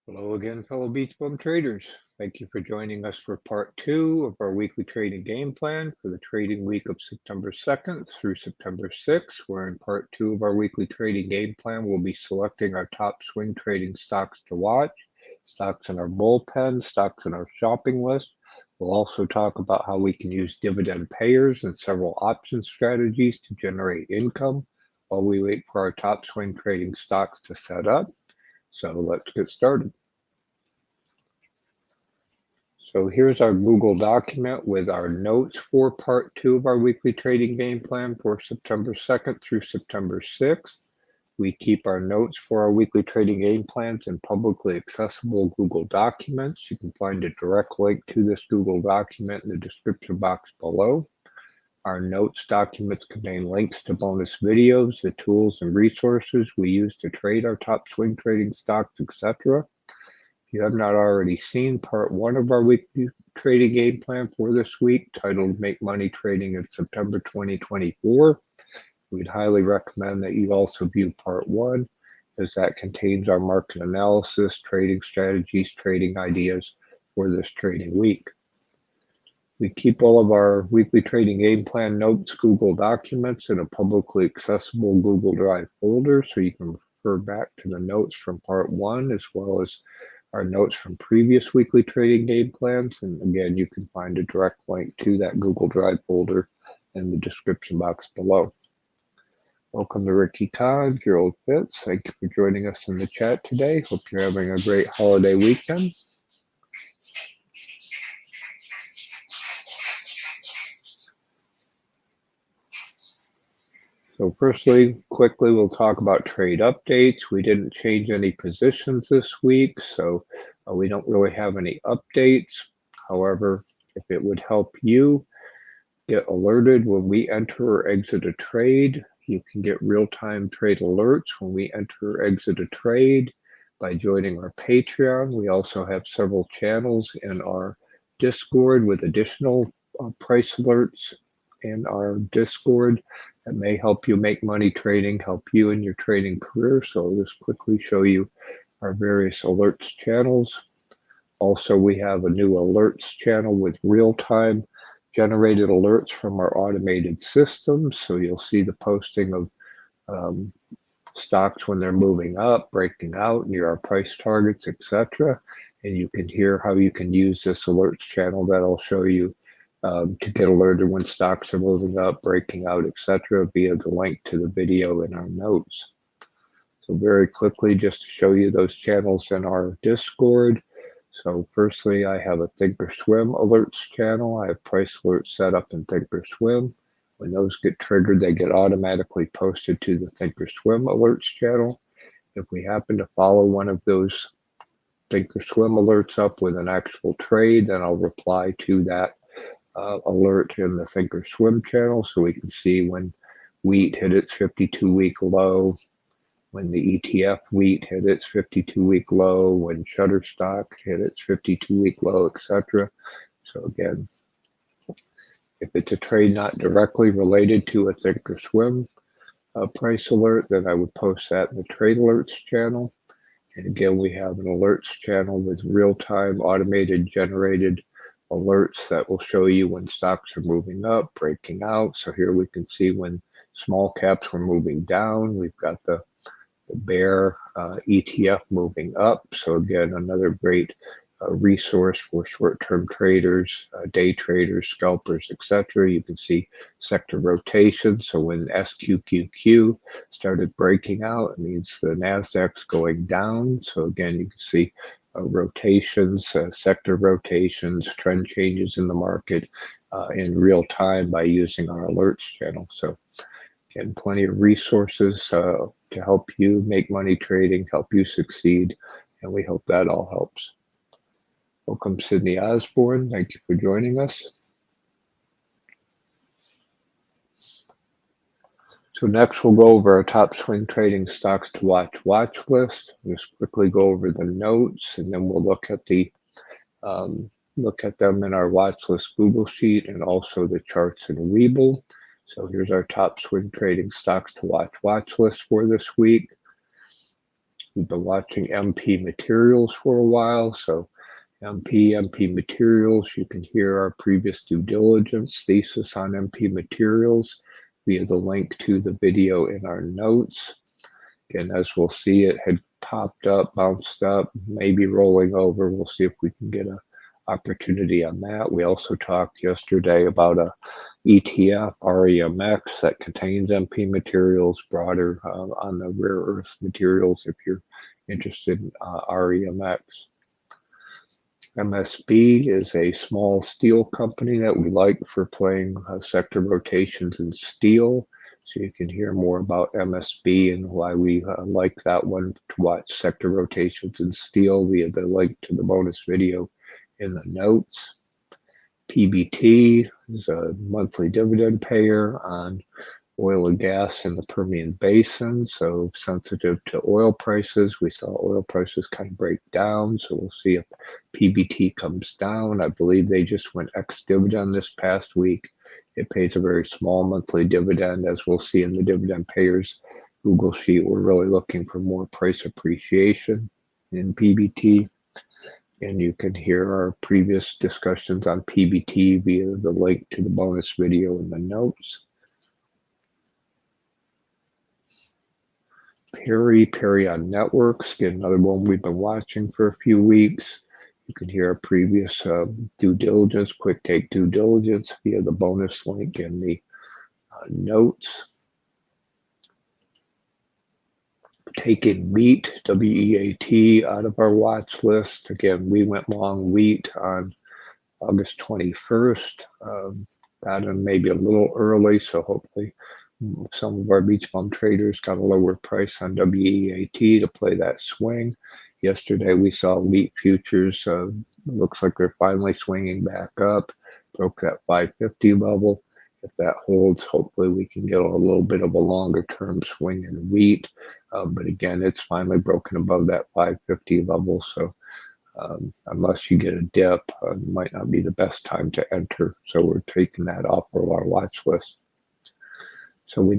Hello again, fellow BeachBum traders. Thank you for joining us for part 2 of our weekly trading game plan for the trading week of September 2nd through September 6th, where in part 2 of our weekly trading game plan, we'll be selecting our top swing trading stocks to watch, stocks in our bullpen, stocks in our shopping list. We'll also talk about how we can use dividend payers and several option strategies to generate income while we wait for our top swing trading stocks to set up. So let's get started. So here's our Google document with our notes for part 2 of our weekly trading game plan for September 2nd through September 6th. We keep our notes for our weekly trading game plans in publicly accessible Google documents. You can find a direct link to this Google document in the description box below. Our notes documents contain links to bonus videos, the tools and resources we use to trade our top swing trading stocks, etc. If you have not already seen part 1 of our weekly trading game plan for this week, titled Make Money Trading in September 2024, we'd highly recommend that you also view part 1, as that contains our market analysis, trading strategies, trading ideas for this trading week. We keep all of our weekly trading game plan notes Google documents in a publicly accessible Google Drive folder, so you can refer back to the notes from part 1 as well as our notes from previous weekly trading game plans. And again, you can find a direct link to that Google Drive folder in the description box below. Welcome to Ricky Kahn, your old Fitz. Thank you for joining us in the chat today. Hope you're having a great holiday weekend. So firstly, quickly, we'll talk about trade updates. We didn't change any positions this week, so we don't really have any updates. However, if it would help you get alerted when we enter or exit a trade, you can get real-time trade alerts when we enter or exit a trade by joining our Patreon. We also have several channels in our Discord with additional price alerts in our Discord that may help you make money trading, help you in your trading career. So I'll just quickly show you our various alerts channels. Also, we have a new alerts channel with real-time generated alerts from our automated systems. So you'll see the posting of stocks when they're moving up, breaking out near our price targets, etc. And you can hear how you can use this alerts channel that I'll show you to get alerted when stocks are moving up, breaking out, etc. via the link to the video in our notes. So very quickly, just to show you those channels in our Discord. So firstly, I have a Thinkorswim alerts channel. I have price alerts set up in Thinkorswim. When those get triggered, they get automatically posted to the Thinkorswim alerts channel. If we happen to follow one of those Thinkorswim alerts up with an actual trade, then I'll reply to that alert in the Thinkorswim channel so we can see when wheat hit its 52-week low, when the ETF wheat hit its 52-week low, when Shutterstock hit its 52-week low, etc. So again, if it's a trade not directly related to a Thinkorswim price alert, then I would post that in the trade alerts channel. And again, we have an alerts channel with real-time automated generated alerts that will show you when stocks are moving up, breaking out. So here we can see when small caps were moving down. We've got the bear ETF moving up. So again, another great resource for short-term traders, day traders, scalpers, etc. You can see sector rotation. So when SQQQ started breaking out, it means the Nasdaq's going down. So again, you can see rotations, sector rotations, trend changes in the market in real time by using our alerts channel. So again, plenty of resources to help you make money trading, help you succeed, and we hope that all helps. Welcome, Sydney Osborne. Thank you for joining us. So next we'll go over our top swing trading stocks to watch list. Just quickly go over the notes, and then we'll look at them in our watch list Google sheet and also the charts in Webull. So here's our top swing trading stocks to watch list for this week. We've been watching MP Materials for a while, so MP Materials, you can hear our previous due diligence thesis on MP Materials via the link to the video in our notes. Again, as we'll see, it had popped up, bounced up, maybe rolling over. We'll see if we can get an opportunity on that. We also talked yesterday about a ETF, REMX, that contains MP materials, broader on the rare earth materials if you're interested in REMX. MSB is a small steel company that we like for playing sector rotations in steel. So you can hear more about MSB and why we like that one to watch sector rotations in steel via the link to the bonus video in the notes. PBT is a monthly dividend payer on oil and gas in the Permian Basin, so sensitive to oil prices. We saw oil prices kind of break down, so we'll see if PBT comes down. I believe they just went ex-dividend this past week. It pays a very small monthly dividend, as we'll see in the Dividend Payers Google Sheet. We're really looking for more price appreciation in PBT. And you can hear our previous discussions on PBT via the link to the bonus video in the notes. PERI on networks, again, another one we've been watching for a few weeks. You can hear our previous due diligence, quick take due diligence via the bonus link in the notes. Taking wheat, WEAT, out of our watch list. Again, we went long wheat on August 21st. Got in maybe a little early, so hopefully some of our BeachBum traders got a lower price on WEAT to play that swing. Yesterday we saw wheat futures, looks like they're finally swinging back up, broke that 550 level. If that holds, hopefully we can get a little bit of a longer term swing in wheat. But again, it's finally broken above that 550 level, so unless you get a dip, it might not be the best time to enter. So we're taking that off of our watch list. So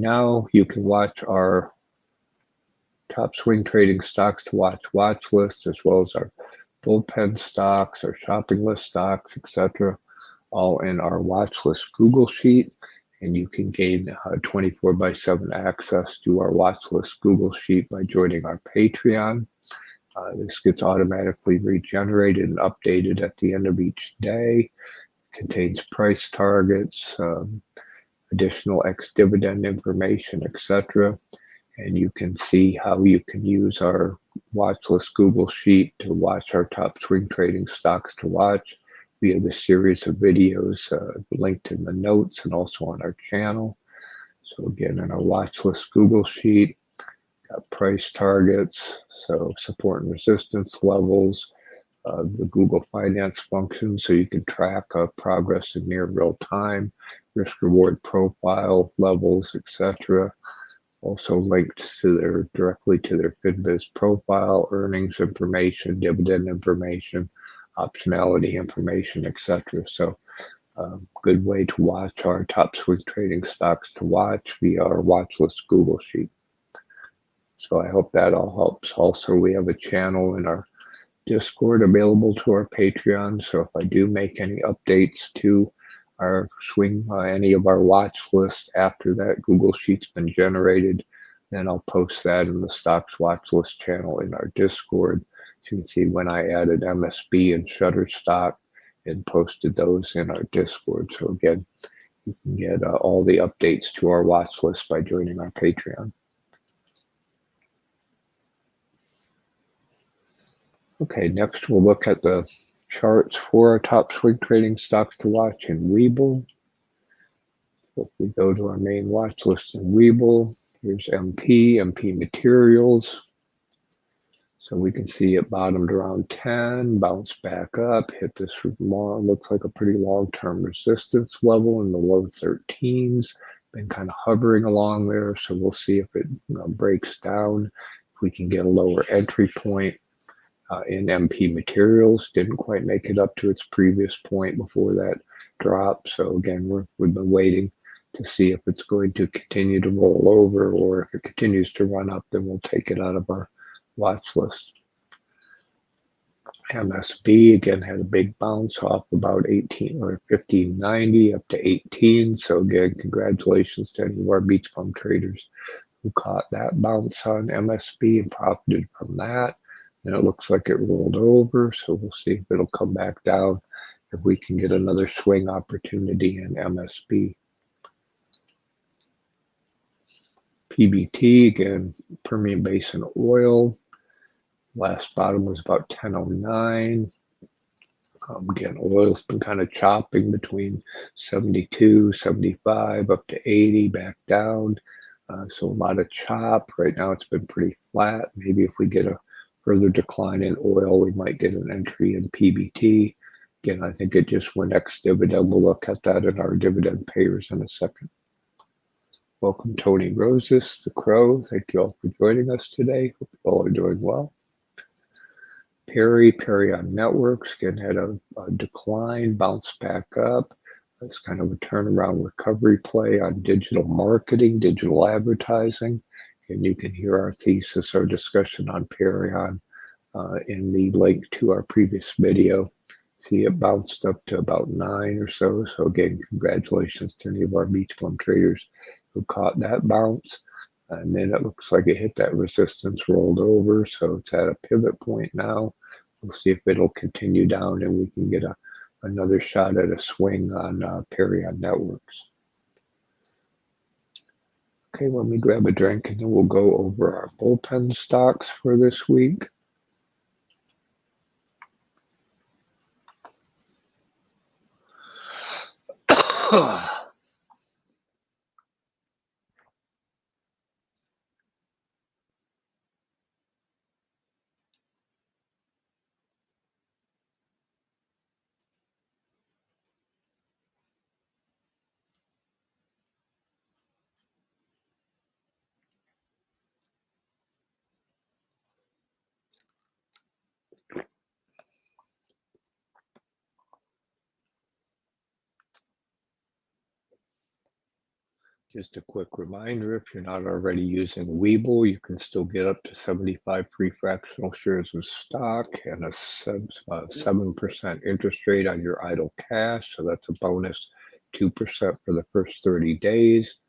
you can watch our top swing trading stocks to watch list, as well as our bullpen stocks, our shopping list stocks, etc., all in our watch list Google Sheet. And you can gain 24/7 access to our watch list Google Sheet by joining our Patreon. This gets automatically regenerated and updated at the end of each day. It contains price targets, additional ex-dividend information, etc. And you can see how you can use our watch list Google Sheet to watch our top swing trading stocks to watch via the series of videos linked in the notes and also on our channel. So again, in our watch list Google Sheet, got price targets, so support and resistance levels, the Google Finance function, so you can track progress in near real time, risk reward profile levels, etc. Also linked to directly to their FinViz profile, earnings information, dividend information, optionality information, etc. So good way to watch our top swing trading stocks to watch via our watch list Google Sheet. So I hope that all helps. Also, we have a channel in our Discord available to our Patreon. So if I do make any updates to our swing, any of our watch lists after that Google Sheet's been generated, then I'll post that in the Stocks Watch List channel in our Discord. So you can see when I added MSB and Shutterstock and posted those in our Discord. So again, you can get all the updates to our watch list by joining our Patreon. Okay, next we'll look at the charts for our top swing trading stocks to watch in Webull. So if we go to our main watch list in Webull, here's MP Materials. So we can see it bottomed around 10, bounced back up, hit this long, looks like a pretty long-term resistance level in the low 13s, been kind of hovering along there. So we'll see if it breaks down, if we can get a lower entry point. In MP Materials, didn't quite make it up to its previous point before that drop. So again, we've been waiting to see if it's going to continue to roll over, or if it continues to run up, then we'll take it out of our watch list. MSB again had a big bounce off about 18 or 1590 up to 18. So again, congratulations to any of our BeachBum traders who caught that bounce on MSB and profited from that. And it looks like it rolled over, so we'll see if it'll come back down if we can get another swing opportunity in MSB. PBT, again, Permian Basin oil. Last bottom was about 1009. Again, oil's been kind of chopping between 72, 75, up to 80, back down. So a lot of chop. Right now it's been pretty flat. Maybe if we get a further decline in oil, we might get an entry in PBT. Again, I think it just went ex-dividend. We'll look at that in our dividend payers in a second. Welcome, Tony Roses, the Crow. Thank you all for joining us today. Hope you all are doing well. PERI on networks, again, had a decline, bounced back up. It's kind of a turnaround recovery play on digital marketing, digital advertising. And you can hear our thesis, our discussion on PERI in the link to our previous video. See, it bounced up to about 9 or so. So again, congratulations to any of our BeachBum traders who caught that bounce. And then it looks like it hit that resistance, rolled over. So it's at a pivot point now. We'll see if it'll continue down and we can get another shot at a swing on PERI on networks. Okay, let me grab a drink and then we'll go over our bullpen stocks for this week. Just a quick reminder, if you're not already using Webull, you can still get up to 75 free fractional shares of stock and a 7% interest rate on your idle cash. So that's a bonus 2% for the first 30 days.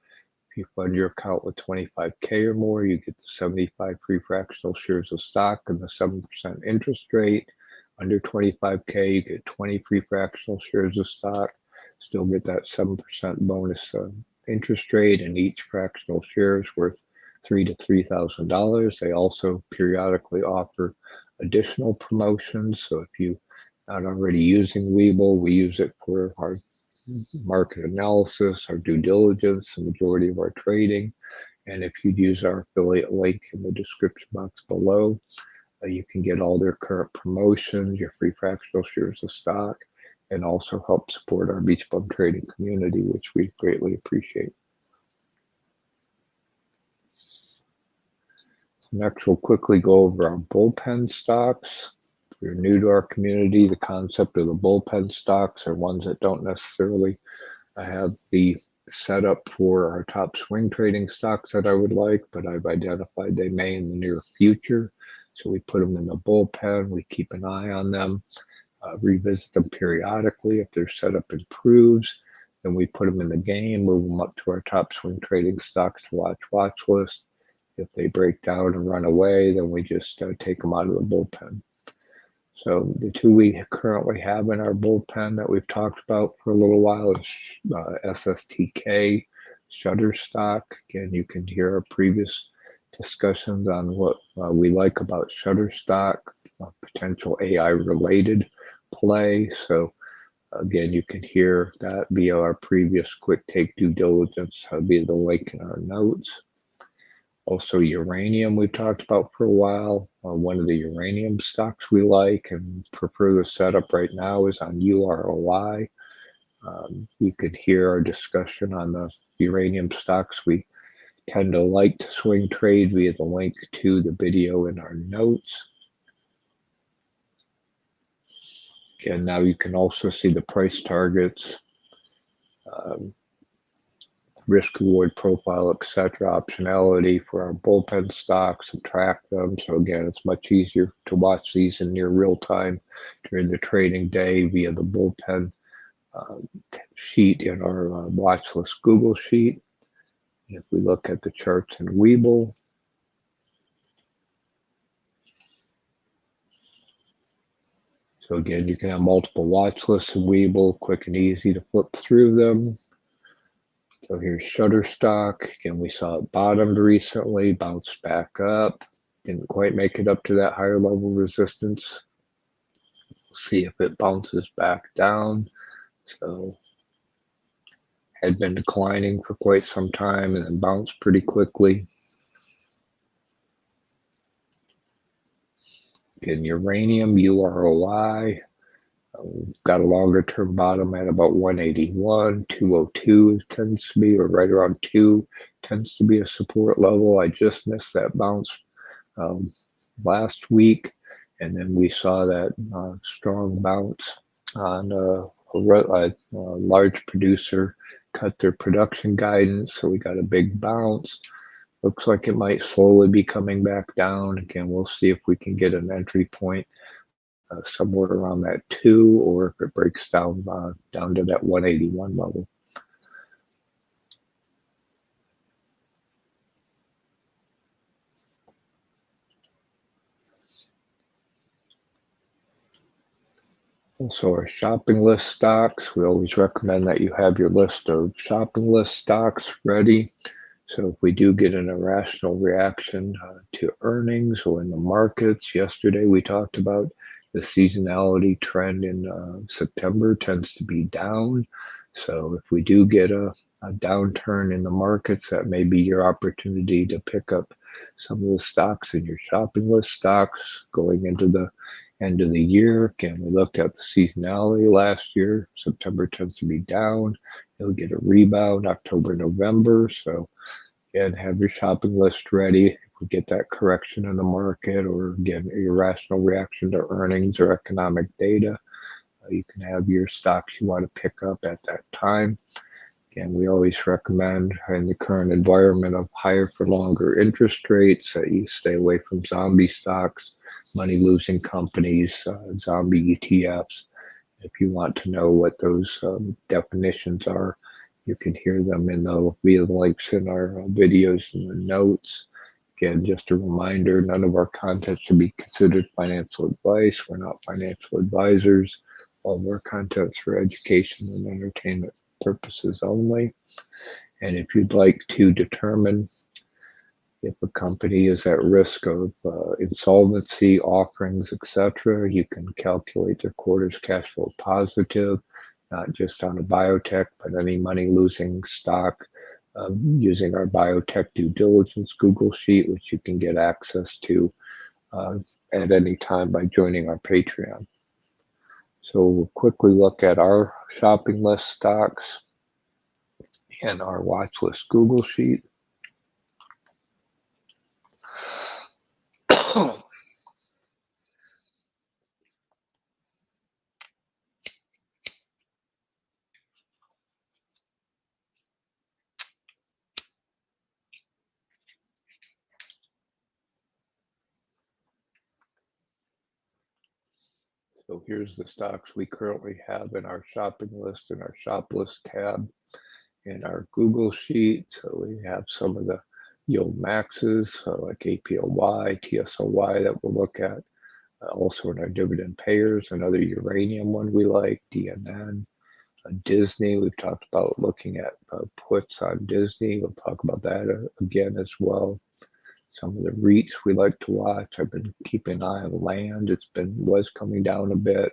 If you fund your account with 25K or more, you get the 75 free fractional shares of stock and the 7% interest rate. Under 25K, you get 20 free fractional shares of stock, still get that 7% bonus interest rate, and each fractional share is worth $3,000 to $3,000. They also periodically offer additional promotions. So if you're not already using Webull, we use it for our market analysis, our due diligence, the majority of our trading. And if you'd use our affiliate link in the description box below, you can get all their current promotions, your free fractional shares of stock, and also help support our BeachBum trading community, which we greatly appreciate. So next, we'll quickly go over our bullpen stocks. If you're new to our community, the concept of the bullpen stocks are ones that don't necessarily have the setup for our top swing trading stocks that I would like, but I've identified they may in the near future. So we put them in the bullpen, we keep an eye on them. Revisit them periodically. If their setup improves, then we put them in the game, move them up to our top swing trading stocks to watch list. If they break down and run away, then we just take them out of the bullpen. So the two we currently have in our bullpen that we've talked about for a little while is SSTK, Shutterstock. Again, you can hear our previous discussions on what we like about Shutterstock, potential AI-related play. So again, you can hear that via our previous quick take due diligence via the link in our notes. Also, uranium we've talked about for a while. One of the uranium stocks we like and prefer the setup right now is on UROY. You can hear our discussion on the uranium stocks we tend to like to swing trade via the link to the video in our notes. Again, now you can also see the price targets risk reward profile, etc., optionality for our bullpen stocks and track them. So again, it's much easier to watch these in near real time during the trading day via the bullpen sheet in our watch list Google sheet. If we look at the charts in Webull, so again, you can have multiple watch lists in Webull, quick and easy to flip through them. So here's Shutterstock. Again, we saw it bottomed recently, bounced back up. Didn't quite make it up to that higher level resistance. We'll see if it bounces back down. So had been declining for quite some time and then bounced pretty quickly. Again, uranium, UROY. We've got a longer term bottom at about 181, 202 tends to be, or right around 2 tends to be a support level. I just missed that bounce last week, and then we saw that strong bounce on a large producer cut their production guidance, so we got a big bounce. Looks like it might slowly be coming back down. Again, we'll see if we can get an entry point somewhere around that 2, or if it breaks down down to that 181 level. Also, our shopping list stocks. We always recommend that you have your list of shopping list stocks ready. So if we do get an irrational reaction to earnings or in the markets, yesterday we talked about the seasonality trend in September tends to be down. So if we do get a downturn in the markets, that may be your opportunity to pick up some of the stocks in your shopping list stocks going into the end of the year. Again, we looked at the seasonality last year. September tends to be down. You'll get a rebound October, November. So again, have your shopping list ready. If we get that correction in the market, or again, irrational reaction to earnings or economic data, you can have your stocks you want to pick up at that time. Again, we always recommend in the current environment of higher for longer interest rates that you stay away from zombie stocks, money losing companies, zombie ETFs. If you want to know what those definitions are, you can hear them via the links in our videos and the notes. Again, just a reminder, none of our content should be considered financial advice. We're not financial advisors. All of our content's for education and entertainment purposes only. And if you'd like to determine if a company is at risk of insolvency, offerings, etc., you can calculate their quarter's cash flow positive, not just on a biotech, but any money-losing stock, using our biotech due diligence Google sheet, which you can get access to at any time by joining our Patreon. So we'll quickly look at our shopping list stocks and our watch list Google sheet. So here's the stocks we currently have in our shopping list in our shop list tab in our Google sheet. So we have some of the yield maxes, like APOY, TSOY that we'll look at. Also in our dividend payers, another uranium one we like, DNN. Disney, we've talked about looking at puts on Disney. We'll talk about that again as well. Some of the REITs we like to watch. I've been keeping an eye on land. Was coming down a bit.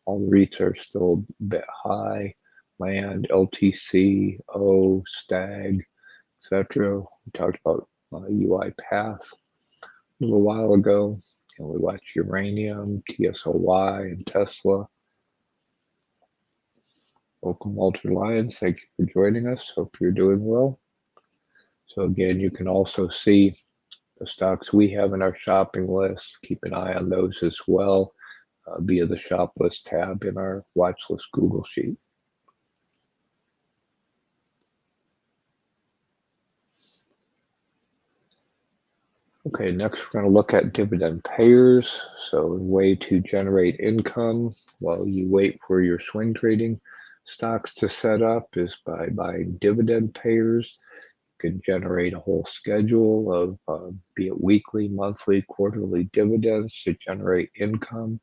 All the REITs are still a bit high. Land, LTC, O, Stag, etc. We talked about UiPath a little while ago. And we watched uranium, TSOY, and Tesla. Welcome, Walter Lyons. Thank you for joining us. Hope you're doing well. So again, you can also see the stocks we have in our shopping list. Keep an eye on those as well via the shop list tab in our watch list Google sheet. Okay, next we're going to look at dividend payers. So a way to generate income while you wait for your swing trading stocks to set up is by buying dividend payers. You can generate a whole schedule of be it weekly, monthly, quarterly dividends to generate income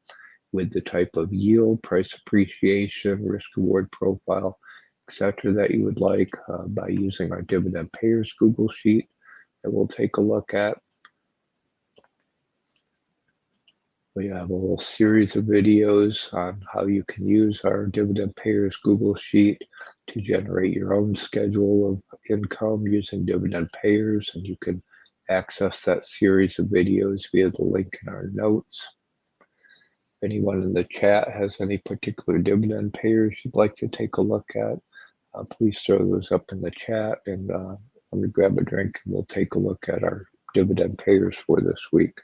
with the type of yield, price appreciation, risk reward profile, etc. that you would like by using our dividend payers Google Sheet that we'll take a look at. We have a whole series of videos on how you can use our Dividend Payers Google Sheet to generate your own schedule of income using Dividend Payers, and you can access that series of videos via the link in our notes. If anyone in the chat has any particular Dividend Payers you'd like to take a look at, please throw those up in the chat, and let me grab a drink and we'll take a look at our Dividend Payers for this week.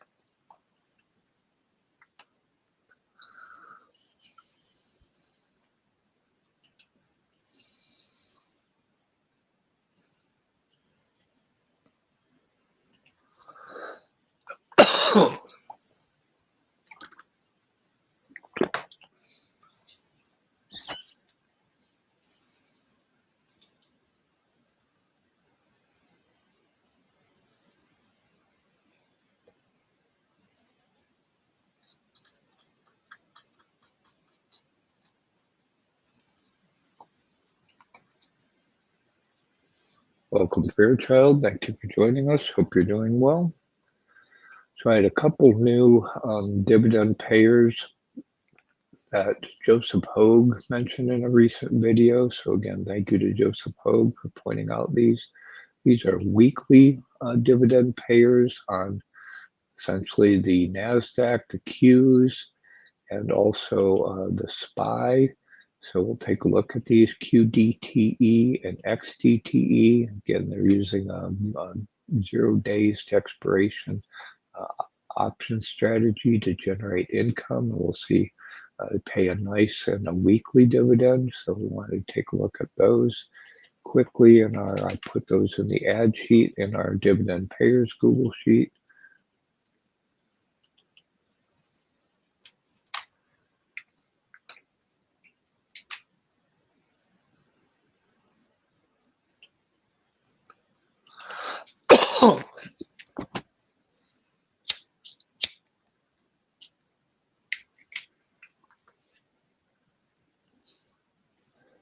Welcome, Fairchild. Thank you for joining us. Hope you're doing well. So I had a couple new dividend payers that Joseph Hogue mentioned in a recent video. So again, thank you to Joseph Hogue for pointing out these. These are weekly dividend payers on essentially the NASDAQ, the Qs, and also the SPY. So we'll take a look at these QDTE and XDTE. Again, they're using 0 days to expiration option strategy to generate income. And we'll see they pay a nice and a weekly dividend. So we want to take a look at those quickly. And I put those in the ad sheet in our dividend payers Google Sheet.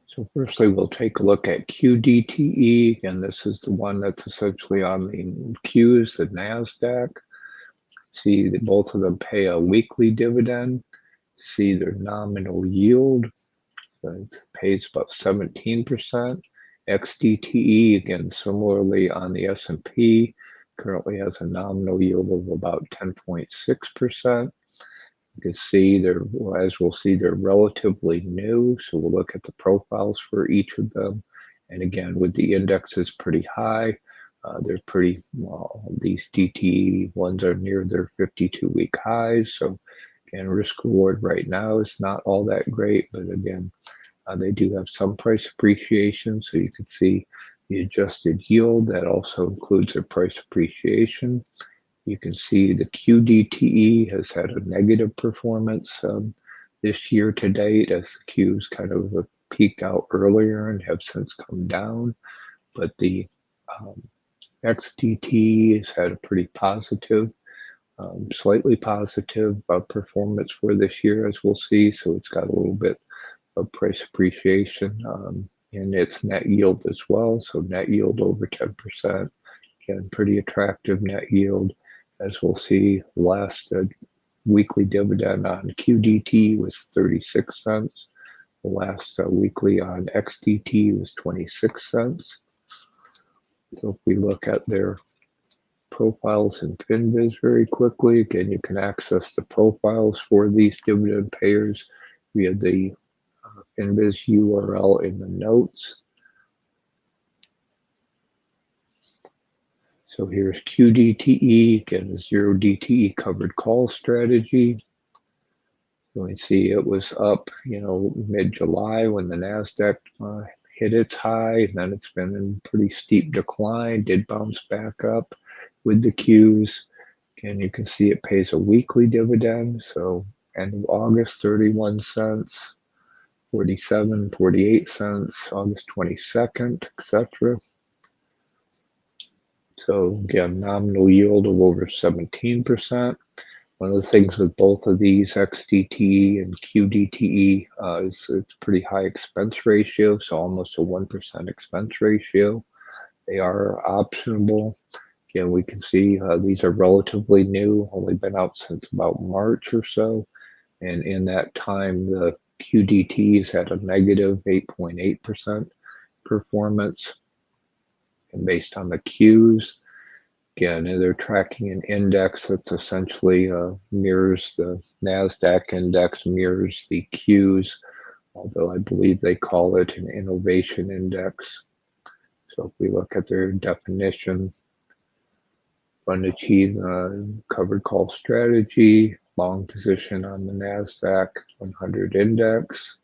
So firstly, we'll take a look at QDTE. Again, this is the one that's essentially on the Qs, the NASDAQ. See that both of them pay a weekly dividend. See their nominal yield. So it pays about 17%. XDTE, again, similarly on the S&P, currently has a nominal yield of about 10.6%. You can see as we'll see, they're relatively new. So we'll look at the profiles for each of them. And again, with the indexes pretty high, they're pretty, well, these DTE ones are near their 52-week highs. So again, risk reward right now is not all that great, but again, they do have some price appreciation. So you can see the adjusted yield that also includes their price appreciation. You can see the QDTE has had a negative performance this year to date as the Qs kind of peaked out earlier and have since come down. But the XDT has had a pretty positive, slightly positive performance for this year, as we'll see. So it's got a little bit of price appreciation in its net yield as well. So net yield over 10%. Again, pretty attractive net yield. As we'll see, last weekly dividend on QDT was 36 cents. The last weekly on XDT was 26 cents. So if we look at their profiles in FinViz very quickly, again, you can access the profiles for these dividend payers via the FinViz URL in the notes. So here's QDTE, again, a 0 DTE covered call strategy. You can see it was up, mid-July when the NASDAQ hit its high, and then it's been in pretty steep decline, did bounce back up with the Qs. Again, you can see it pays a weekly dividend. So end of August, 31 cents, 47, 48 cents, August 22nd, etc. So again, nominal yield of over 17%. One of the things with both of these, XDTE and QDTE, is it's pretty high expense ratio, so almost a 1% expense ratio. They are optionable. Again, we can see these are relatively new, only been out since about March or so. And in that time, the QDTs had a negative 8.8% performance. And based on the Qs, again, they're tracking an index that's essentially mirrors the NASDAQ index, mirrors the Qs, although I believe they call it an innovation index. So if we look at their definition, fund achieve covered call strategy, long position on the NASDAQ 100 index.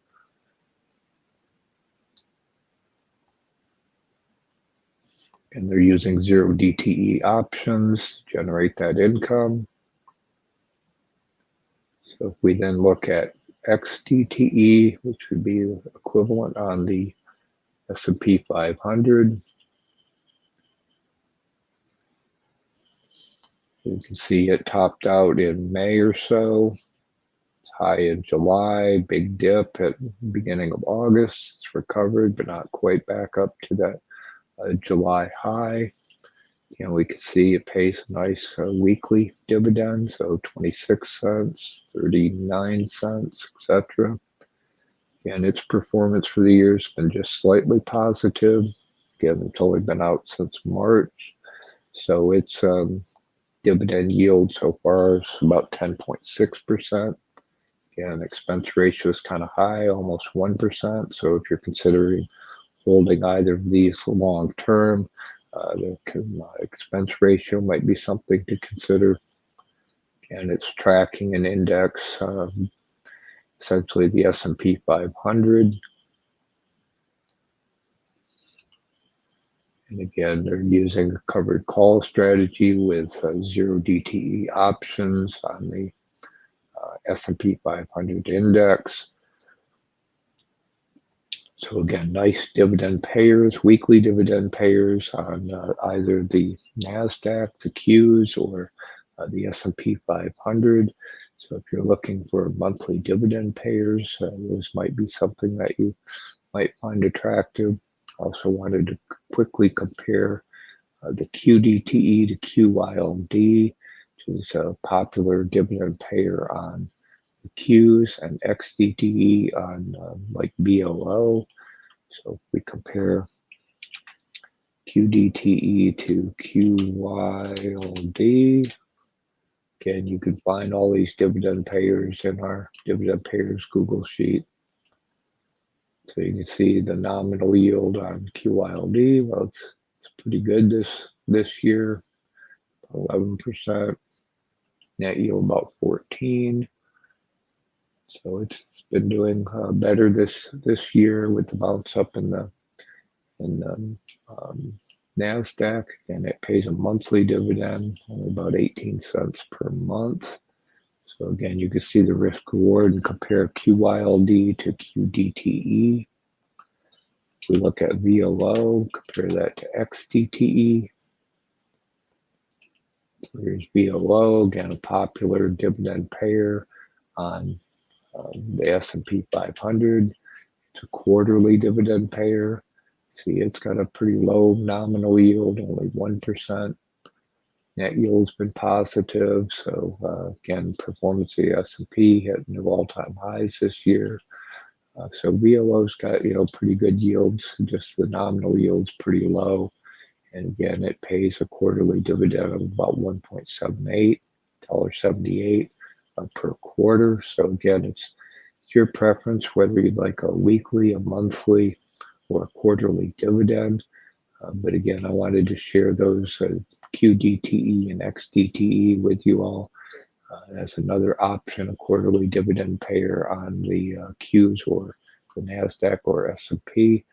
And they're using 0 DTE options to generate that income. So if we then look at XDTE, which would be equivalent on the S&P 500, you can see it topped out in May or so. It's high in July, big dip at the beginning of August. It's recovered, but not quite back up to that July high. We can see it pays a nice weekly dividend, so 26 cents, 39 cents, etc. And its performance for the year has been just slightly positive. Again, it's only been out since March, so its dividend yield so far is about 10.6%. Again, expense ratio is kind of high, almost 1%. So if you're considering holding either of these long term, the expense ratio might be something to consider. And it's tracking an index, essentially the S&P 500. And again, they're using a covered call strategy with 0 DTE options on the S&P 500 index. So again, nice dividend payers, weekly dividend payers on either the NASDAQ, the Qs, or the S&P 500. So if you're looking for monthly dividend payers, those might be something that you might find attractive. Also wanted to quickly compare the QDTE to QYLD, which is a popular dividend payer on the Qs, and XDTE on like BOO. So if we compare QDTE to QYLD, again, you can find all these dividend payers in our dividend payers Google sheet. So you can see the nominal yield on QYLD. Well, it's pretty good this year, 11%. Net yield about 14. So it's been doing better this year with the bounce up in the NASDAQ, and it pays a monthly dividend, only about 18 cents per month. So again, you can see the risk reward and compare QYLD to QDTE. If we look at VOO, compare that to XDTE. So here's VOO, again, a popular dividend payer on the S&P 500. It's a quarterly dividend payer. See, it's got a pretty low nominal yield, only 1%. Net yield's been positive. So again, performance of the S&P hit new all-time highs this year. So VOO's got pretty good yields. Just the nominal yield's pretty low. And again, it pays a quarterly dividend of about $1.78 per quarter. So again, it's your preference whether you'd like a weekly, a monthly, or a quarterly dividend. But again, I wanted to share those QDTE and XDTE with you all as another option, a quarterly dividend payer on the Qs or the NASDAQ or S&P.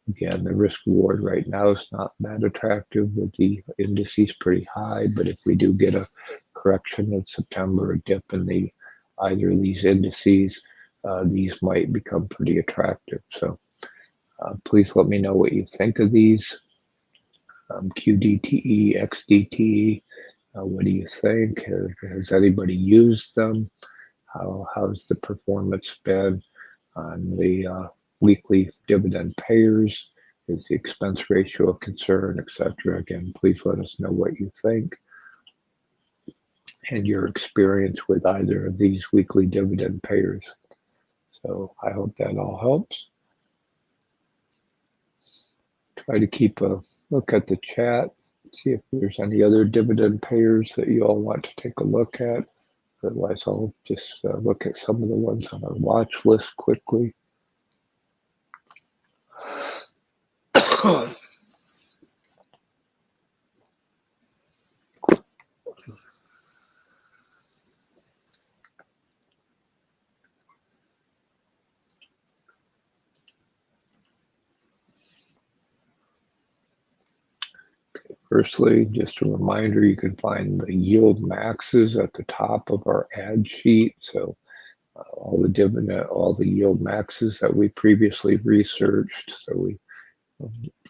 Again, the risk reward right now is not that attractive with the indices pretty high, but if we do get a correction in September, a dip in either of these indices, these might become pretty attractive. So please let me know what you think of these. QDTE, XDTE, what do you think? Has anybody used them? How's the performance been on the weekly dividend payers? Is the expense ratio a concern, etc.? Again, please let us know what you think and your experience with either of these weekly dividend payers. So I hope that all helps. Try to keep a look at the chat, see if there's any other dividend payers that you all want to take a look at. Otherwise, I'll just look at some of the ones on our watch list quickly. Firstly, just a reminder, you can find the yield maxes at the top of our ad sheet. So all the yield maxes that we previously researched. So we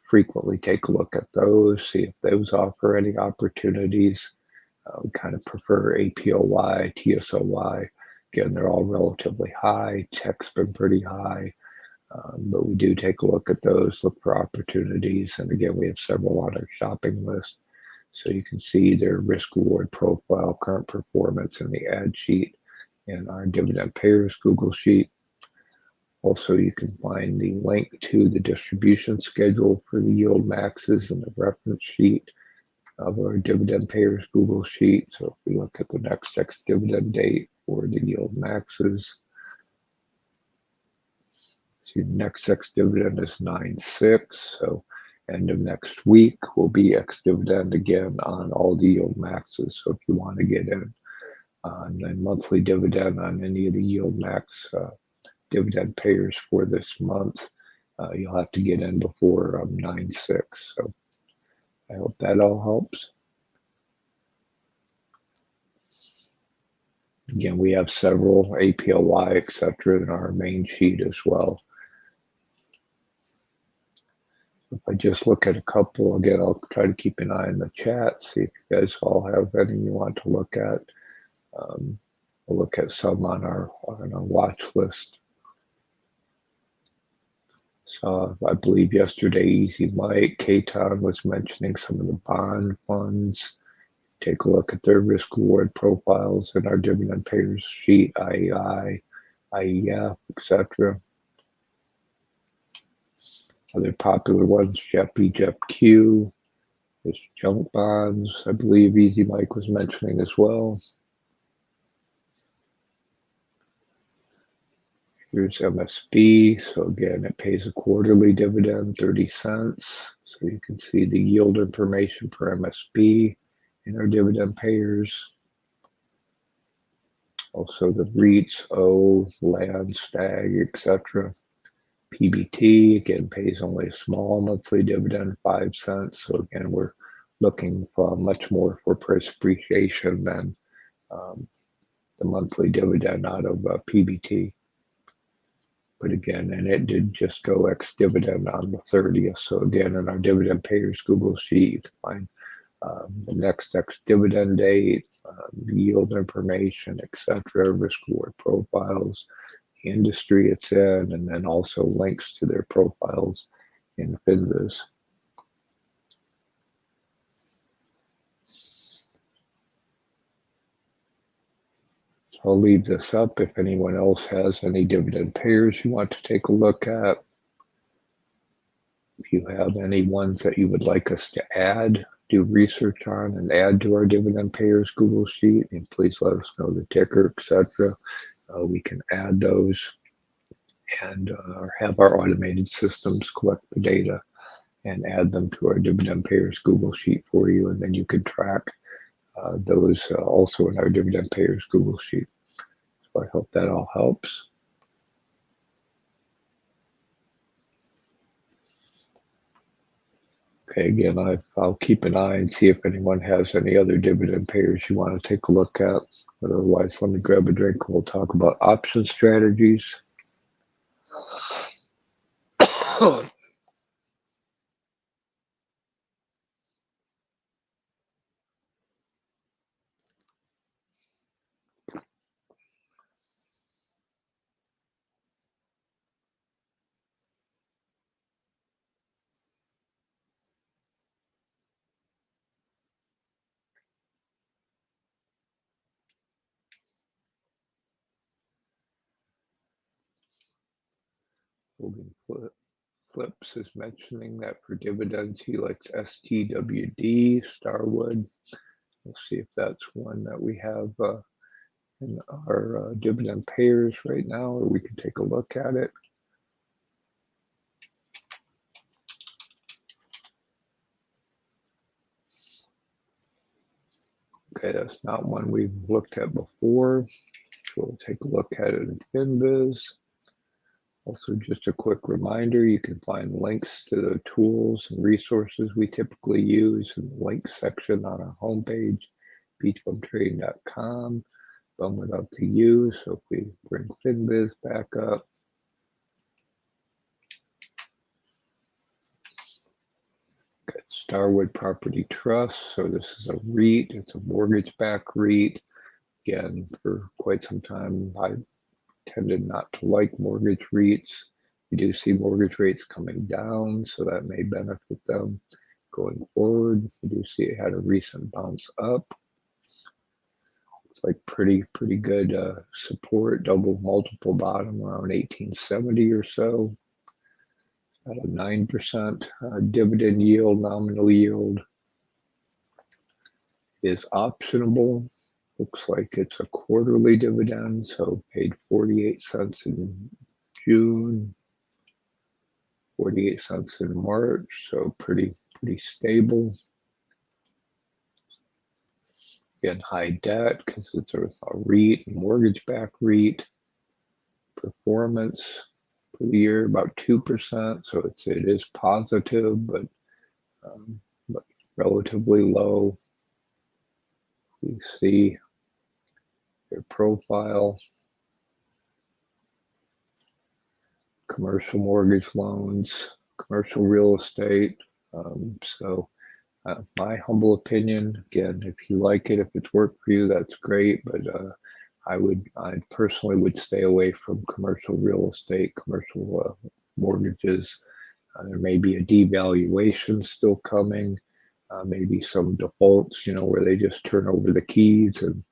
frequently take a look at those, see if those offer any opportunities. We kind of prefer APOY, TSOY. Again, they're all relatively high. Tech's been pretty high. But we do take a look at those, look for opportunities. And again, we have several on our shopping list. So you can see their risk reward profile, current performance in the ad sheet and our dividend payers Google sheet. Also, you can find the link to the distribution schedule for the yield maxes in the reference sheet of our dividend payers Google sheet. So if we look at the next ex-dividend date for the yield maxes, see the next ex-dividend is 9/6. So end of next week will be ex-dividend again on all the yield maxes. So if you want to get in on a monthly dividend on any of the yield max dividend payers for this month, you'll have to get in before 9/6. So I hope that all helps. Again, we have several APOY, etc. in our main sheet as well. If I just look at a couple, again, I'll try to keep an eye on the chat, see if you guys all have anything you want to look at. We'll look at some on our watch list. So I believe yesterday, Easy Mike, K-Town was mentioning some of the bond funds. Take a look at their risk reward profiles in our dividend payers sheet, IEI, IEF, etc. Other popular ones, JEPI, JEPQ, there's junk bonds, I believe Easy Mike was mentioning as well. Here's MSB. So again, it pays a quarterly dividend, 30 cents. So you can see the yield information for MSB in our dividend payers. Also the REITs, O, Land, Stag, etc. PBT, again, pays only a small monthly dividend, 5 cents. So again, we're looking for much more for price appreciation than the monthly dividend out of PBT. But again, and it did just go ex-dividend on the 30th. So again, in our dividend payers Google sheet, you can find the next ex-dividend date, the yield information, etc., risk reward profiles, the industry it's in, and then also links to their profiles in Finviz. So I'll leave this up if anyone else has any dividend payers you want to take a look at. If you have any ones that you would like us to add, do research on, and add to our dividend payers Google sheet, and please let us know the ticker, etc. We can add those and have our automated systems collect the data and add them to our dividend payers Google sheet for you, and then you can track those also in our dividend payers Google sheet. So I hope that all helps. Okay, again, I'll keep an eye and see if anyone has any other dividend payers you want to take a look at. But otherwise, let me grab a drink and we'll talk about option strategies. Hogan Flips is mentioning that for dividends, he likes STWD, Starwood. We'll see if that's one that we have in our dividend payers right now, or we can take a look at it. Okay, that's not one we've looked at before. So we'll take a look at it in FinViz. Also, just a quick reminder, you can find links to the tools and resources we typically use in the links section on our homepage, beachbumtrading.com. Bum without the U. So if we bring FinViz back up, got Starwood Property Trust. So this is a REIT. It's a mortgage-backed REIT. Again, for quite some time, I tended not to like mortgage REITs. We do see mortgage rates coming down, so that may benefit them going forward. We do see it had a recent bounce up. It's like pretty good support, double multiple bottom around 1870 or so. At a 9% dividend yield, nominal yield is optionable. Looks like it's a quarterly dividend, so paid 48 cents in June, 48 cents in March, so pretty stable. Again, high debt because it's a REIT, mortgage-backed REIT. Performance for the year about 2%, so it is positive, but relatively low. We see their profile. Commercial mortgage loans, commercial real estate. My humble opinion, again, if you like it, if it's worked for you, that's great. But I personally would stay away from commercial real estate, commercial mortgages. There may be a devaluation still coming, maybe some defaults, where they just turn over the keys and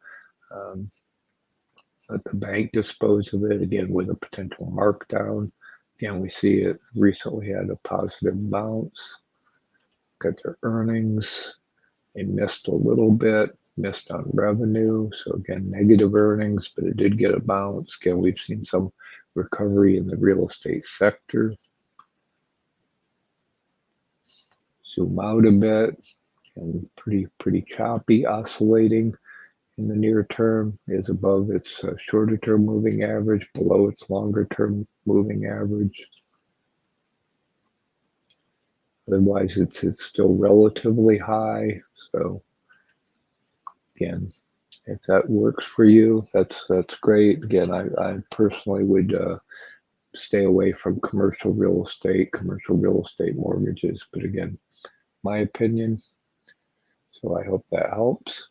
let the bank dispose of it, again, with a potential markdown. Again, we see it recently had a positive bounce. Got their earnings. They missed a little bit, missed on revenue. So again, negative earnings, but it did get a bounce. Again, we've seen some recovery in the real estate sector. Zoom out a bit, and pretty choppy, oscillating in the near term, is above its shorter term moving average, below its longer term moving average. Otherwise, it's still relatively high. So again, if that works for you, that's great. Again, I personally would stay away from commercial real estate mortgages. But again, my opinion. So I hope that helps.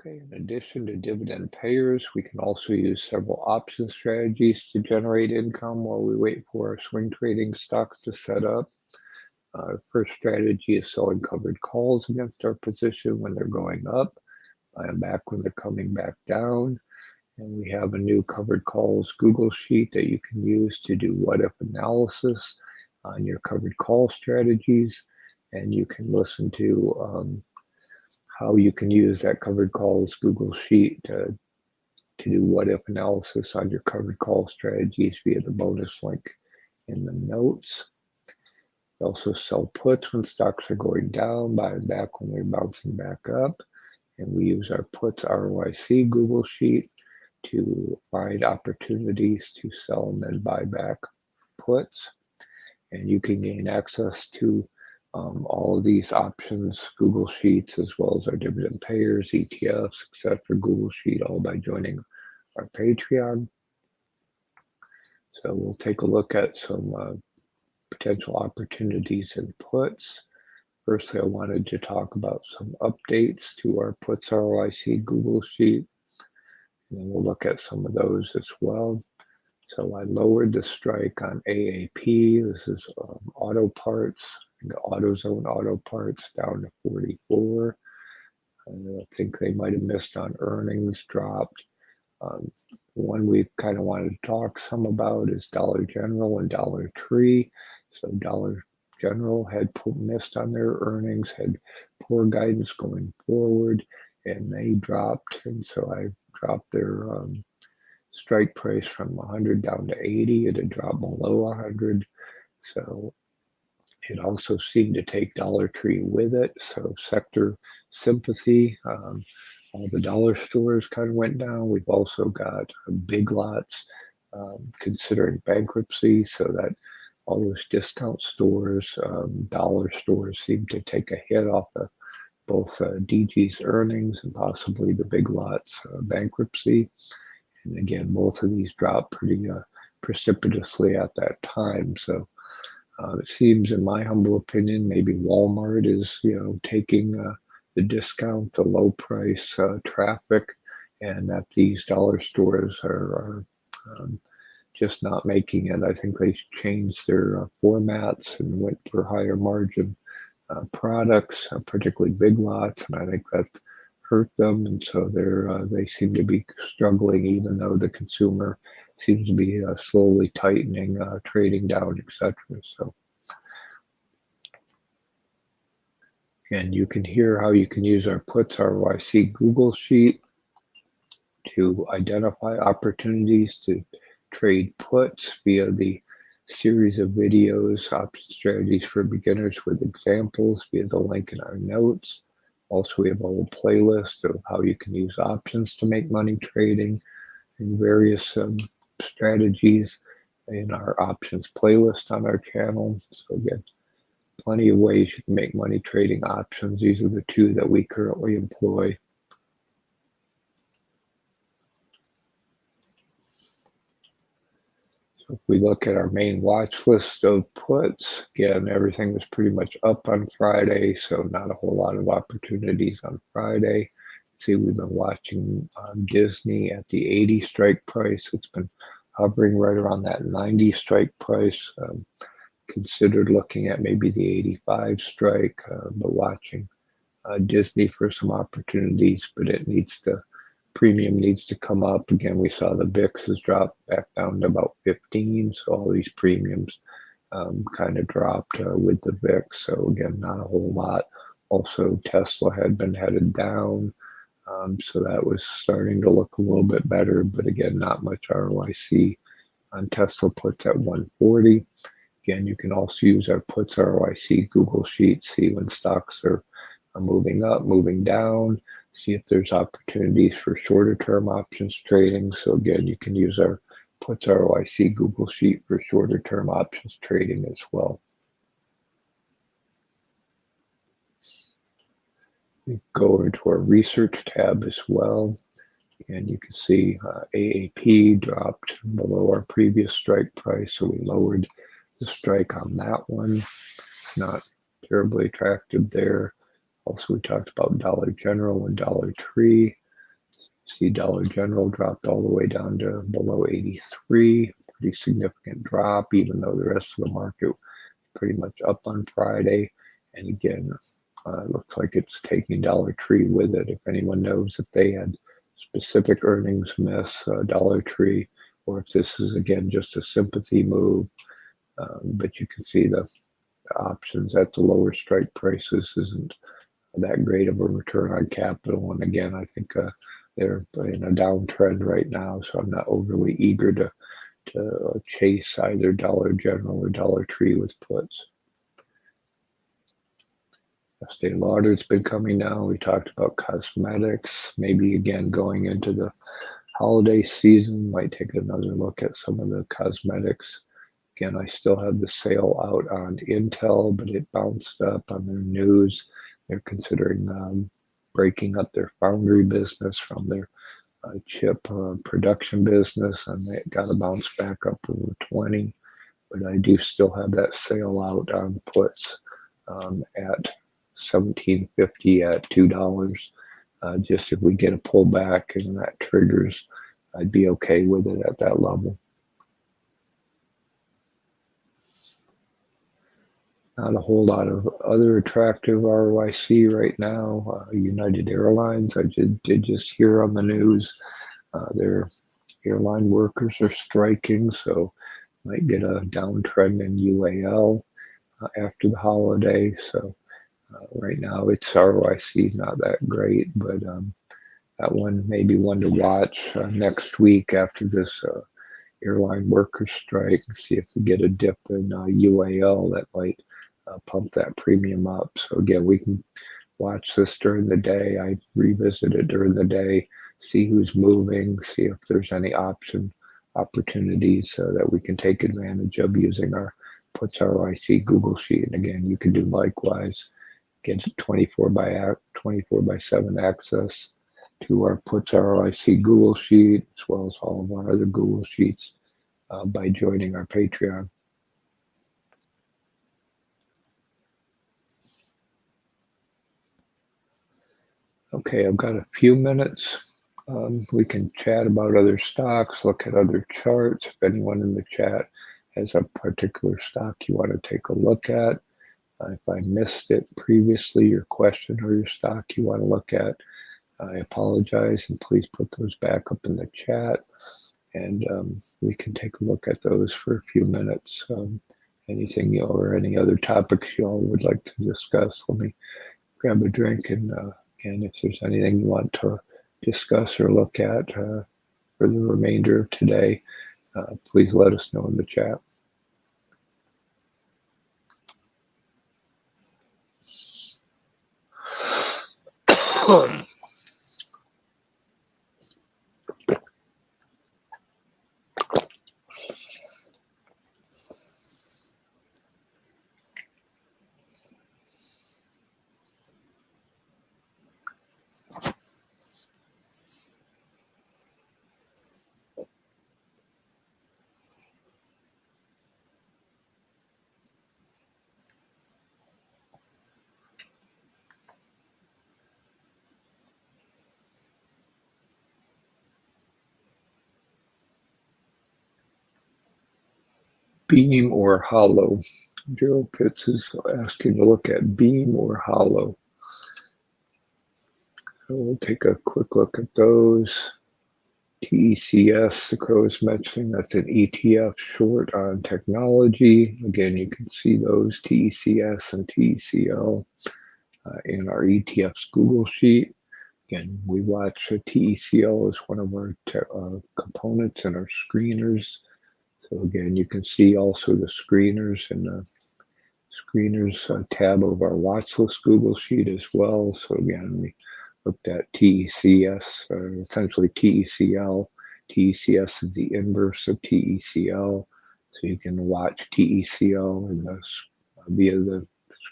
Okay, in addition to dividend payers, we can also use several option strategies to generate income while we wait for our swing trading stocks to set up. First strategy is selling covered calls against our position when they're going up and back when they're coming back down. And we have a new covered calls Google sheet that you can use to do what-if analysis on your covered call strategies. And you can listen to how you can use that covered calls Google sheet to do what-if analysis on your covered call strategies via the bonus link in the notes. We also sell puts when stocks are going down, buying back when they're bouncing back up. And we use our puts ROIC Google Sheet to find opportunities to sell and then buy back puts. And you can gain access to all of these options, Google Sheets, as well as our dividend payers, ETFs, etc. Google Sheet, all by joining our Patreon. So we'll take a look at some potential opportunities in puts. Firstly, I wanted to talk about some updates to our puts ROIC Google Sheet, and then we'll look at some of those as well. So I lowered the strike on AAP. This is auto parts, AutoZone auto parts down to 44. I think they might have missed on earnings, dropped. One we kind of wanted to talk some about is Dollar General and Dollar Tree. So Dollar General had missed on their earnings, had poor guidance going forward, and they dropped. And so I dropped their strike price from 100 down to 80. It had dropped below 100. So it also seemed to take Dollar Tree with it. So sector sympathy. All the dollar stores kind of went down. We've also got Big Lots considering bankruptcy, so that all those discount stores, dollar stores seem to take a hit off of both DG's earnings and possibly the Big Lots bankruptcy. And again, both of these dropped pretty precipitously at that time. So it seems, in my humble opinion, maybe Walmart is, taking the discount, the low price traffic, and that these dollar stores are just not making it. I think they changed their formats and went for higher margin products, particularly Big Lots, and I think that hurt them. And so they seem to be struggling, even though the consumer seems to be slowly tightening, trading down, etc. So. And you can hear how you can use our puts ROIC Google Sheet to identify opportunities to trade puts via the series of videos, option strategies for beginners with examples via the link in our notes. Also, we have a whole playlist of how you can use options to make money trading and various strategies in our options playlist on our channel. So again, plenty of ways you can make money trading options. These are the two that we currently employ. So if we look at our main watch list of puts, again, everything was pretty much up on Friday, so not a whole lot of opportunities on Friday. See, we've been watching Disney at the 80 strike price. It's been hovering right around that 90 strike price. Considered looking at maybe the 85 strike, but watching Disney for some opportunities, but premium needs to come up. Again, we saw the VIX has dropped back down to about 15, so all these premiums kind of dropped with the VIX. So again, not a whole lot. Also, Tesla had been headed down, so that was starting to look a little bit better, but again, not much ROIC on Tesla puts at 140. Again, you can also use our puts ROIC Google Sheet, see when stocks are moving up, moving down, see if there's opportunities for shorter term options trading. So again, you can use our puts ROIC Google Sheet for shorter term options trading as well. We go over to our research tab as well, and you can see AAP dropped below our previous strike price, so we lowered the strike on that one. It's not terribly attractive there. Also, we talked about Dollar General and Dollar Tree. See, Dollar General dropped all the way down to below 83. Pretty significant drop, even though the rest of the market pretty much up on Friday. And again, it looks like it's taking Dollar Tree with it. If anyone knows if they had specific earnings miss, Dollar Tree, or if this is again just a sympathy move. But you can see the options at the lower strike prices isn't that great of a return on capital. And again, I think they're in a downtrend right now, so I'm not overly eager to chase either Dollar General or Dollar Tree with puts. Estee Lauder's been coming down. We talked about cosmetics, maybe again going into the holiday season, might take another look at some of the cosmetics. Again, I still have the sale out on Intel, but it bounced up on their news. They're considering breaking up their foundry business from their chip production business, and they got to bounce back up over 20. But I do still have that sale out on puts at 17.50 at $2. Just if we get a pullback and that triggers, I'd be okay with it at that level. Not a whole lot of other attractive ROIC right now. United Airlines, I did just hear on the news, their airline workers are striking, so might get a downtrend in UAL after the holiday. So right now its ROIC is not that great, but that one may be one to watch next week after this airline workers strike, see if we get a dip in UAL that might pump that premium up. So again, we can watch this during the day. I revisit it during the day, see who's moving, see if there's any opportunities that we can take advantage of using our puts ROIC Google Sheet. And again, you can do likewise. Get 24 by 7 access to our puts ROIC Google Sheet, as well as all of our other Google Sheets by joining our Patreon. Okay, I've got a few minutes. We can chat about other stocks, look at other charts. If anyone in the chat has a particular stock you want to take a look at, if I missed it previously, your question or your stock you want to look at, I apologize, and please put those back up in the chat, and we can take a look at those for a few minutes. Anything or any other topics you all would like to discuss, let me grab a drink, and again, if there's anything you want to discuss or look at for the remainder of today, please let us know in the chat. Beam or hollow? Gerald Pitts is asking to look at beam or hollow. So we'll take a quick look at those. TECS, the Crow is mentioning, that's an ETF short on technology. Again, you can see those TECS and TECL in our ETFs Google Sheet. Again, we watch TECL as one of our components in our screeners. So again, you can see also the screeners in the screeners tab of our watch list Google Sheet as well. So again, we looked at TECS, essentially TECL. TECS is the inverse of TECL. So you can watch TECL in the, via the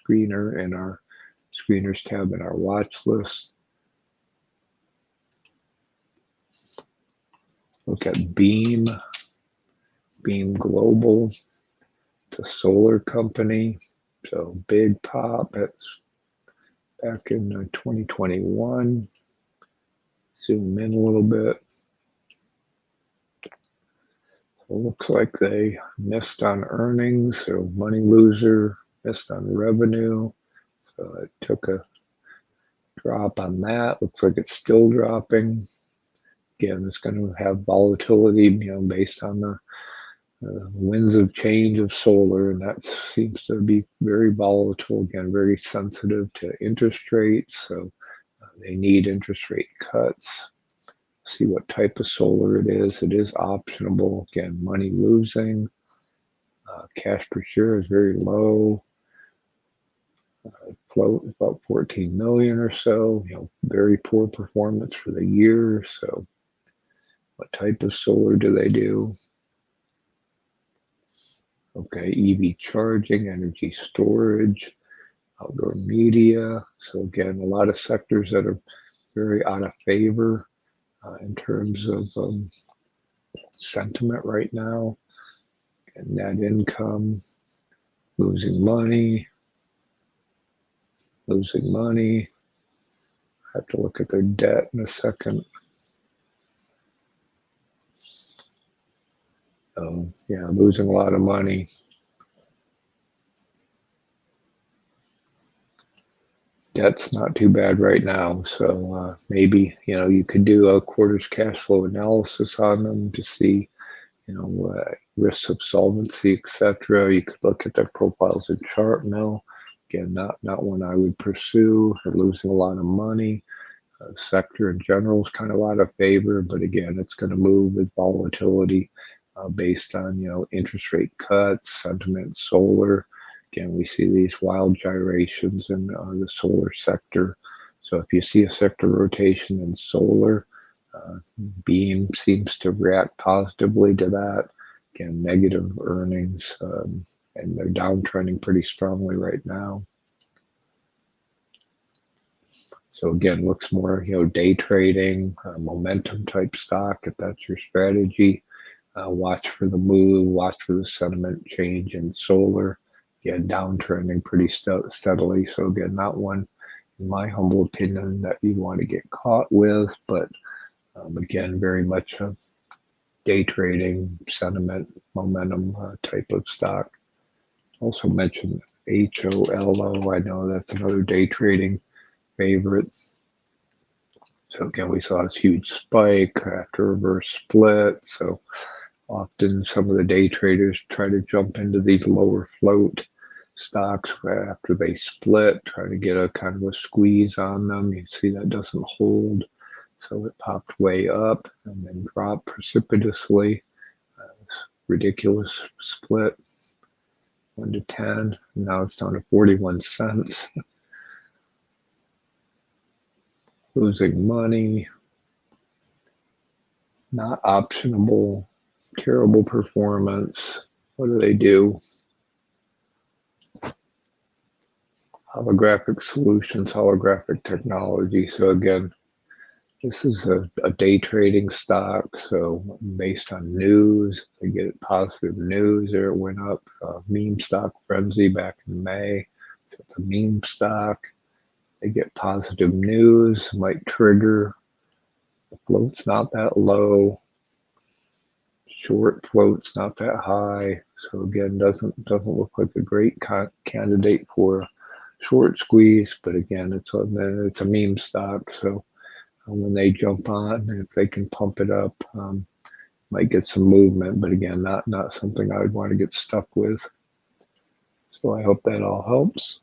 screener in our screeners tab in our watch list. Look at Beam Global. It's a solar company. So big pop. It's back in 2021. Zoom in a little bit. So it looks like they missed on earnings, so money loser, missed on revenue. So it took a drop on that. Looks like it's still dropping. Again, it's going to have volatility, based on the winds of change of solar, and that seems to be very volatile. Again, very sensitive to interest rates, so they need interest rate cuts. See what type of solar it is. It is optionable. Again, money losing. Cash per share is very low. Float is about 14 million or so. Very poor performance for the year. So what type of solar do they do? Okay, EV charging, energy storage, outdoor media. So again, a lot of sectors that are very out of favor in terms of sentiment right now. And net income, losing money. I have to look at their debt in a second. Yeah, losing a lot of money. Debt's not too bad right now. So maybe, you could do a quarter's cash flow analysis on them to see, risks of solvency, etc. You could look at their profiles and chart now. Again, not one I would pursue. They're losing a lot of money. Sector in general is kind of out of favor, but again, it's going to move with volatility based on interest rate cuts, sentiment, solar. Again, we see these wild gyrations in the solar sector. So if you see a sector rotation in solar, Beam seems to react positively to that. Again, negative earnings, and they're downtrending pretty strongly right now. So again, looks more, day trading, momentum type stock, if that's your strategy. Watch for the move, watch for the sentiment change in solar. Again, downtrending pretty steadily. So again, not one, in my humble opinion, that you want to get caught with, but again, very much a day trading, sentiment, momentum type of stock. Also mentioned HOLO. I know that's another day trading favorite. So again, we saw this huge spike after a reverse split. So often some of the day traders try to jump into these lower float stocks after they split, try to get a kind of a squeeze on them. You see that doesn't hold. So it popped way up and then dropped precipitously. Ridiculous split, 1 to 10. Now it's down to 41 cents. Losing money. Not optionable. Terrible performance. What do they do? Holographic solutions, holographic technology. So again, this is a day trading stock. So based on news, they get positive news. There it went up. Meme stock frenzy back in May. So it's a meme stock. They get positive news, might trigger. The float's not that low. Short float's not that high. So again, doesn't look like a great candidate for short squeeze. But again, it's a meme stock. So when they jump on, if they can pump it up, might get some movement. But again, not something I would want to get stuck with. So I hope that all helps.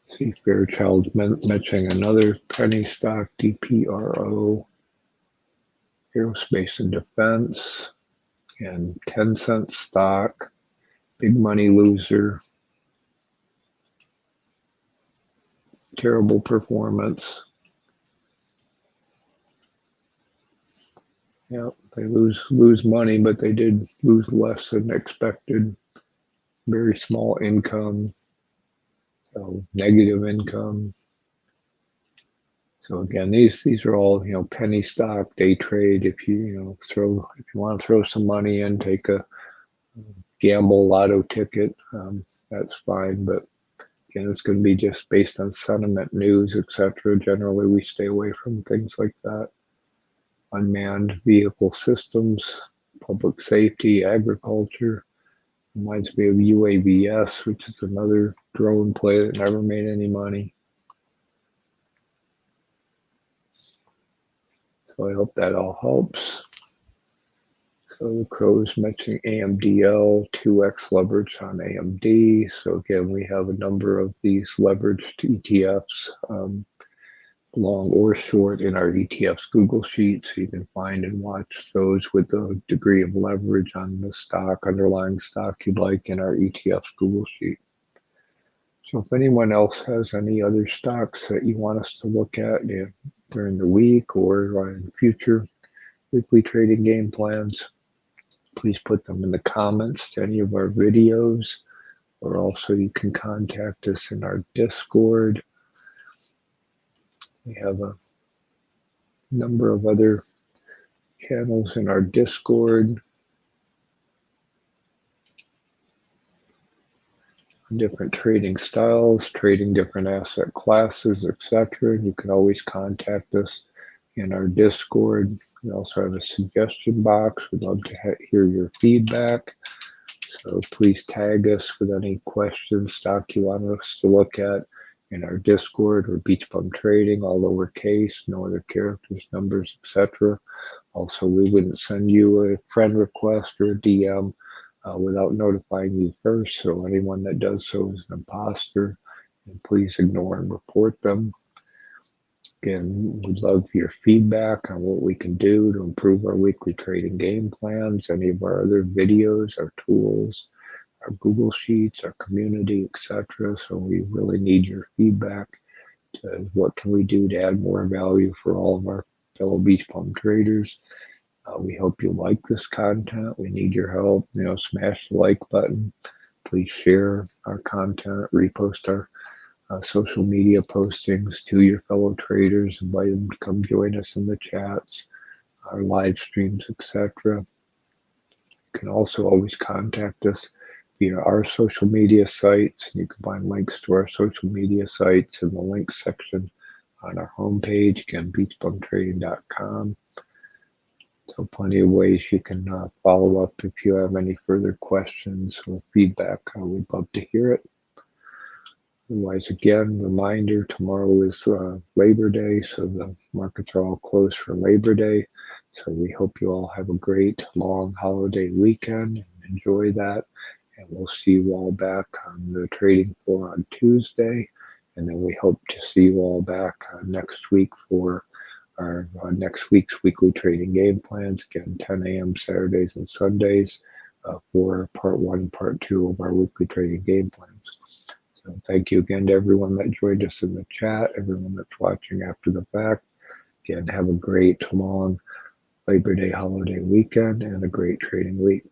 See Fairchild's mentioning another penny stock, DPRO, aerospace and defense, and 10-cent stock, big money loser, terrible performance. Yep, they lose money, but they did lose less than expected. Very small income, so negative income. So again, these are all penny stock day trade. If you want to throw some money in, take a gamble lotto ticket, that's fine. But again, it's going to be just based on sentiment, news, etc. Generally, we stay away from things like that. Unmanned vehicle systems, public safety, agriculture. Reminds me of UAVS, which is another drone play that never made any money. So I hope that all helps. So the Crow's mentioning AMDL, 2x leverage on AMD. So again, we have a number of these leveraged ETFs long or short in our ETFs Google Sheet, so you can find and watch those with the degree of leverage on the stock, underlying stock you'd like in our ETFs Google Sheet. So if anyone else has any other stocks that you want us to look at during the week or in future weekly trading game plans, please put them in the comments to any of our videos, or also you can contact us in our Discord. We have a number of other channels in our Discord, different trading styles, trading different asset classes, etc. You can always contact us in our Discord. We also have a suggestion box. We'd love to hear your feedback. So please tag us with any questions, stock you want us to look at in our Discord, or BeachBum Trading, all lowercase, no other characters, numbers, etc. Also, we wouldn't send you a friend request or a DM without notifying you first. So anyone that does so is an imposter, and please ignore and report them. Again, we'd love your feedback on what we can do to improve our weekly trading game plans, any of our other videos, our tools, our Google Sheets, our community, etc. So we really need your feedback to what can we do to add more value for all of our fellow BeachBum traders. We hope you like this content. We need your help. Smash the like button. Please share our content, repost our social media postings to your fellow traders. Invite them to come join us in the chats, our live streams, etc. You can also always contact us via our social media sites. You can find links to our social media sites in the links section on our homepage, again, beachbumtrading.com. So plenty of ways you can follow up if you have any further questions or feedback. We'd love to hear it. Otherwise, again, reminder, tomorrow is Labor Day, so the markets are all closed for Labor Day. So we hope you all have a great long holiday weekend and enjoy that. And we'll see you all back on the trading floor on Tuesday. And then we hope to see you all back next week for our next week's weekly trading game plans. Again, 10 a.m. Saturdays and Sundays for part 1 and part 2 of our weekly trading game plans. So thank you again to everyone that joined us in the chat, everyone that's watching after the fact. Again, have a great long Labor Day holiday weekend and a great trading week.